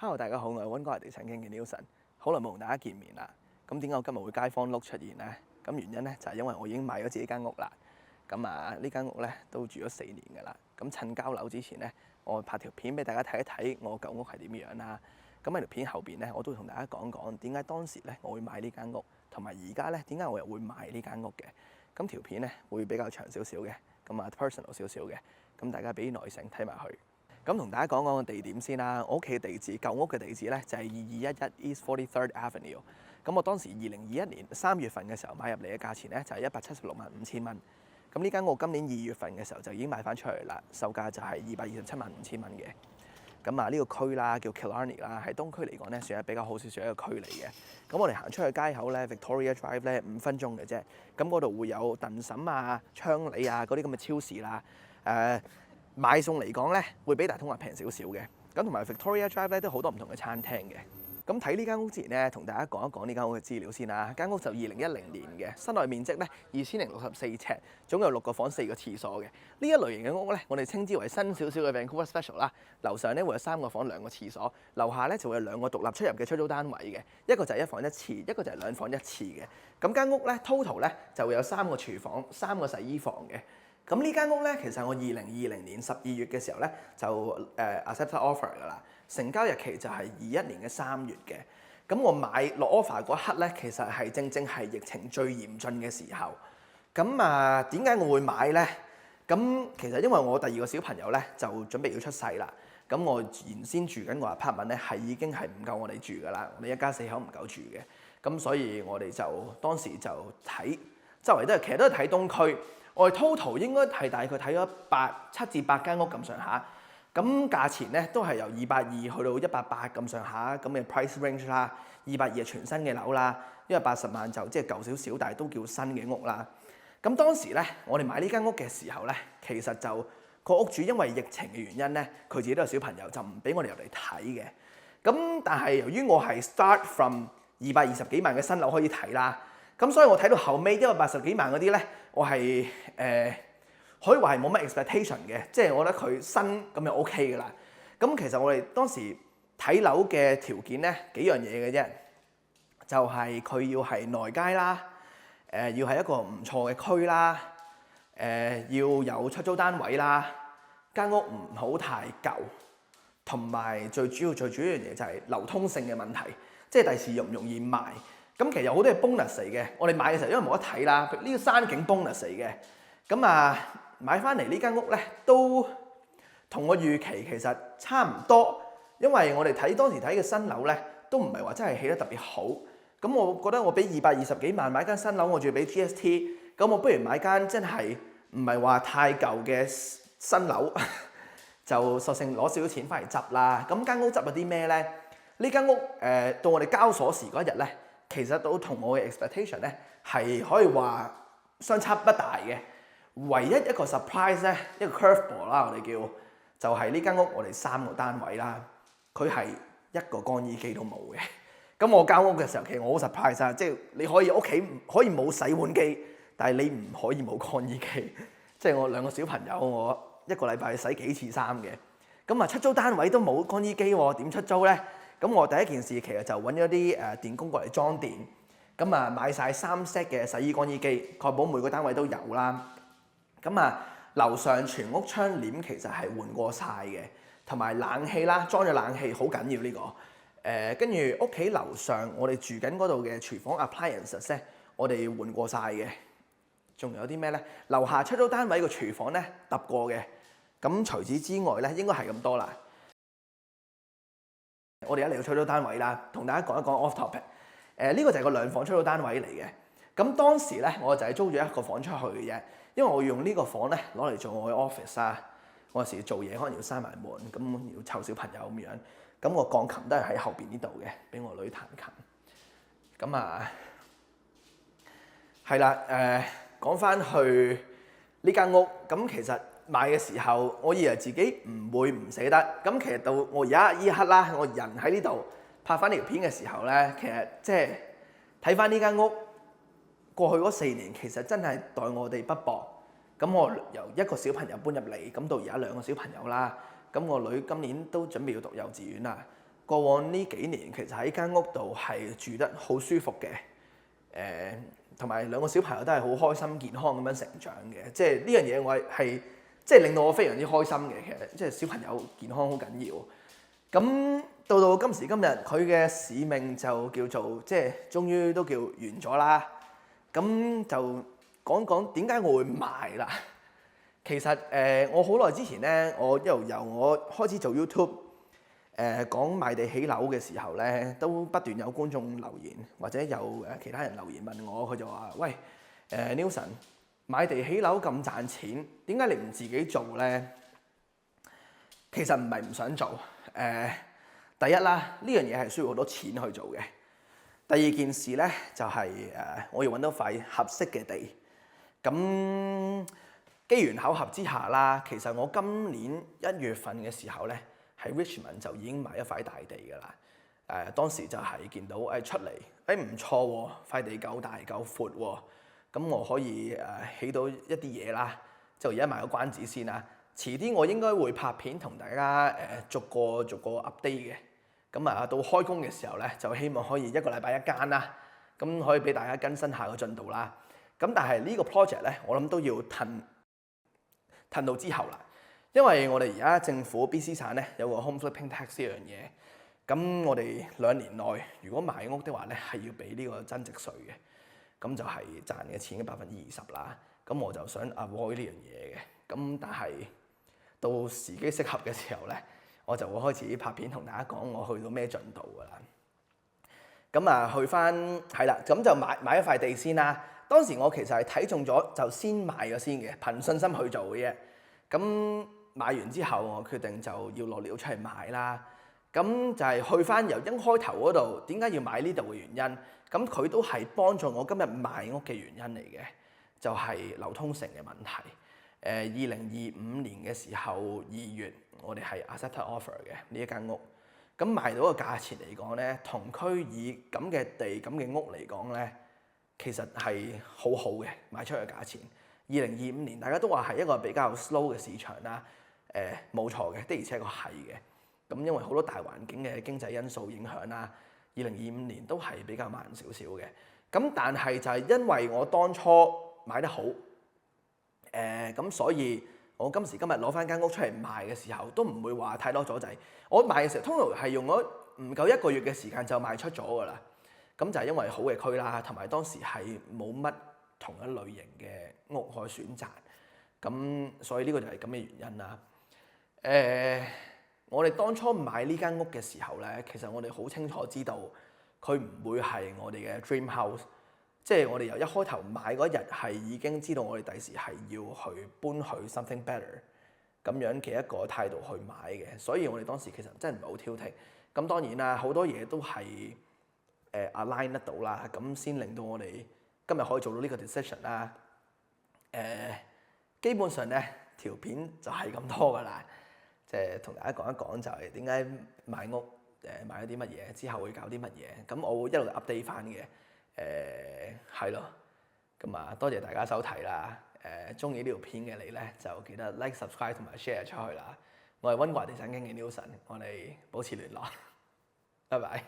Hello，大家好，我係溫哥華地產經紀 Newson，好耐冇同大家見面啦。咁點解我今日會街坊碌出現呢？咁原因咧就係因為我已經買咗自己間屋啦。咁呢間屋咧都住咗4年㗎啦。咁趁交樓之前咧，我拍條片俾大家睇一睇我舊屋係點樣啦。咁喺條片後邊咧，我都會同大家講講點解當時咧我會買呢間屋，同埋而家咧點解我又會賣呢間屋嘅。咁條片咧會比較長少少嘅，咁personal 少少嘅，咁大家俾啲耐性睇埋去。咁同大家講講個地點先啦。我屋企嘅地址，舊屋嘅地址咧就係2211 East 43rd Avenue。咁我當時2021年3月份嘅時候買入嚟嘅價錢咧就係1765000蚊。咁呢間屋今年2月份嘅時候就已經賣翻出嚟啦，售價就係2275000蚊嘅。咁呢個區啦叫 Killarney 啦，喺東區嚟講咧算係比較好少少一個區嚟嘅。咁我哋行出去街口咧 Victoria Drive 咧5分鐘嘅啫。咁嗰度會有鄧嬸啊、昌利啊嗰啲咁嘅超市啦。買餸嚟講咧，會比大統華平少少嘅。咁同埋 Victoria Drive 咧都好多唔同嘅餐廳嘅。咁睇呢間屋之前咧，同大家講一講呢間屋嘅資料先啦。間屋就2010年嘅，室內面積咧2064尺，總有6個房4個廁所嘅。呢一類型嘅屋咧，我哋稱之為新少少嘅 Vancouver Special 啦。樓上咧會有3個房2個廁所，樓下咧就會有2個獨立出入嘅出租單位嘅，一個就係1房1廁，一個就係2房1廁嘅。咁間屋咧 total 咧就會有3個廚房、3個洗衣房嘅。咁呢間屋咧，其實我2020年12月嘅時候咧就accept offer 㗎啦，成交日期就係21年嘅3月嘅。咁我買落 offer 嗰刻咧，其實係正係疫情最嚴峻嘅時候。咁點解我會買咧？咁其實因為我第2個小朋友咧就準備要出世啦。咁我原先住緊個 apartment 咧係已經係唔夠我哋住㗎啦，我哋一家4口唔夠住嘅。咁所以我哋就當時就睇周圍其實都係睇東區。我哋 total 應該係大概睇咗7至8間屋咁上下，咁價錢咧都係由220去到180咁上下咁嘅 price range 啦。220係全新嘅樓啦，180萬就即係舊少少，但係都叫新嘅屋啦。咁當時咧，我哋買呢間屋嘅時候咧，其實就個屋主因為疫情嘅原因咧，佢自己都有小朋友，就唔俾我哋入嚟睇嘅。咁但係由於我係 start from 220幾萬嘅新樓可以睇啦。咁所以我睇到後尾180幾萬嗰啲咧，我係可以話係冇乜 expectation 嘅，即係我覺得佢新咁就 OK 㗎啦。咁其實我哋當時睇樓嘅條件咧幾樣嘢嘅啫，就係佢要係內街啦，要係一個唔錯嘅區啦，要有出租單位啦，間屋唔好太舊，同埋最主要一樣嘢就係流通性嘅問題，即係第時容唔容易賣。咁其實有好多係 bonus 嚟嘅，我哋買嘅時候因為冇得睇啦，呢個山景 bonus 嚟嘅。咁買翻嚟呢間屋咧，都同我預期其實差唔多，因為我哋當時睇嘅新樓咧，都唔係話真係起得特別好。咁我覺得我俾220幾萬買間新樓，我仲要俾 GST， 咁我不如買間真係唔係話太舊嘅新樓，就索性攞少少錢翻嚟執啦。咁間屋執咗啲咩咧？呢間屋到我哋交鎖匙嗰一日咧，其實都同我嘅 expectation 咧係可以話相差不大嘅。唯一一個 surprise 咧，一個 curveball 啦，我哋叫就係呢間屋我哋3個單位啦，佢係一個乾衣機都冇嘅。咁我交屋嘅時候，其實我好 surprise 啊，即係你可以屋企可以冇洗碗機，但係你唔可以冇乾衣機。即係我2個小朋友，我一個禮拜洗幾次衫嘅。咁出租單位都冇乾衣機喎，點出租咧？咁我第一件事其實就揾咗啲電工過嚟裝電，咁買晒3 set 嘅洗衣乾衣機，確保每個單位都有啦。咁樓上全屋窗簾其實係換過晒嘅，同埋冷氣啦，裝咗冷氣好緊要呢個。跟住屋企樓上我哋住緊嗰度嘅廚房 appliances 咧，我哋換過晒嘅。仲有啲咩咧？樓下出租單位個廚房咧揼過嘅。咁除此之外咧，應該係咁多啦。我哋而家嚟到出租單位啦，同大家講一講 off topic。呢個就係個2房出租單位嚟嘅。咁當時咧，我就係租咗1個房出去嘅啫，因為我要用呢個房咧攞嚟做我嘅 office 啊。我有時做嘢可能要閂埋門，咁要湊小朋友咁樣。咁我鋼琴都係喺後邊呢度嘅，俾我女彈琴。咁係啦，講翻去呢間屋，咁其實買嘅時候，我以為自己唔會唔捨得。咁其實到我而家呢一刻啦，我人喺呢度拍翻呢條片嘅時候咧，其實即係睇翻呢間屋過去嗰4年，其實真係待我哋不薄。咁我由1個小朋友搬入嚟，咁到而家2個小朋友啦。咁我女今年都準備要讀幼稚園啦。過往呢幾年其實喺間屋度係住得好舒服嘅，同埋兩個小朋友都係好開心健康咁樣成長嘅，即係呢樣嘢我係即係令到我非常之開心嘅。其實即係小朋友健康好緊要。咁到今時今日，佢嘅使命就叫做即係終於都叫完咗啦。咁就講講點解我會賣啦。其實我好耐之前咧，我由我開始做 YouTube 講賣地起樓嘅時候咧，都不斷有觀眾留言或者有其他人留言問我，佢就話：喂，Nilson 買地起樓咁賺錢，點解你唔自己做咧？其實唔係唔想做。第一啦，呢樣嘢係需要好多錢去做嘅。第二件事咧就係我要揾到塊合適嘅地。咁機緣巧合之下啦，其實我今年1月份嘅時候咧，喺 Richmond 就已經買一塊大地㗎啦。當時就係見到出嚟，唔錯喎，塊地夠大夠闊喎，咁我可以起到一啲嘢啦。就而家賣個關子先啦。遲啲我應該會拍片同大家逐個 update 嘅。咁到開工嘅時候咧，就希望可以1個禮拜一間啦，咁可以俾大家更新下個進度啦。咁但係呢個 project 咧，我諗都要褪到之後啦，因為我哋而家政府 BC 省咧有個 home flipping tax 呢樣嘢，咁我哋2年內如果買屋的話咧，係要俾呢個增值稅嘅，咁就係賺嘅錢嘅20%啦。咁我就想 avoid 呢樣嘢嘅，咁但係到時機適合嘅時候咧，我就會開始拍片同大家講我去到咩進度㗎啦。咁去翻係啦，咁就買一塊地先啦。當時我其實係睇中咗就先買咗先嘅，憑信心去做嘅啫。咁買完之後，我決定就要落料出嚟買啦。咁就係去翻由一開頭嗰度，點解要買呢度嘅原因？咁佢都係幫助我今日賣屋嘅原因嚟嘅，就係流通性嘅問題。2025年嘅時候2月，我哋係 accepted offer 嘅呢一間屋。咁賣到個價錢嚟講咧，同區以咁嘅地咁嘅屋嚟講咧，其實係好好嘅賣出去嘅價錢。2025年大家都話係一個比較 slow 嘅市場啦，冇錯嘅，的而且確係嘅。咁因為好多大環境嘅經濟因素影響啦，2025年都係比較慢少少嘅。咁但係就係因為我當初買得好，咁所以我今時今日攞翻間屋出嚟賣嘅時候，都唔會話太多阻滯。我賣嘅時候，通常係用咗唔夠1個月嘅時間就賣出咗㗎啦。咁就係因為好嘅區啦，同埋當時係冇乜同一類型嘅屋可以選擇。咁所以呢個就係咁嘅原因啦。我哋當初買呢間屋嘅時候咧，其實我哋好清楚知道佢唔會係我哋嘅 dream house。即係我哋由一開頭買嗰日係已經知道我哋第時係要去搬去 something better 咁樣嘅一個態度去買嘅，所以我哋當時其實真係唔係好挑剔。咁當然啦，好多嘢都係align 得到啦，咁先令到我哋今日可以做到呢個 decision 啦。基本上咧條片就係咁多㗎啦，即係同大家講一講就係點解買屋買咗啲乜嘢，之後會搞啲乜嘢，咁我會一路 update 翻嘅。係咯，咁多謝大家收睇啦。中意呢條片嘅你咧，就記得 like、subscribe 同埋 share 出去啦。我係溫哥華地產經紀 Nilson，我哋保持聯絡，拜拜。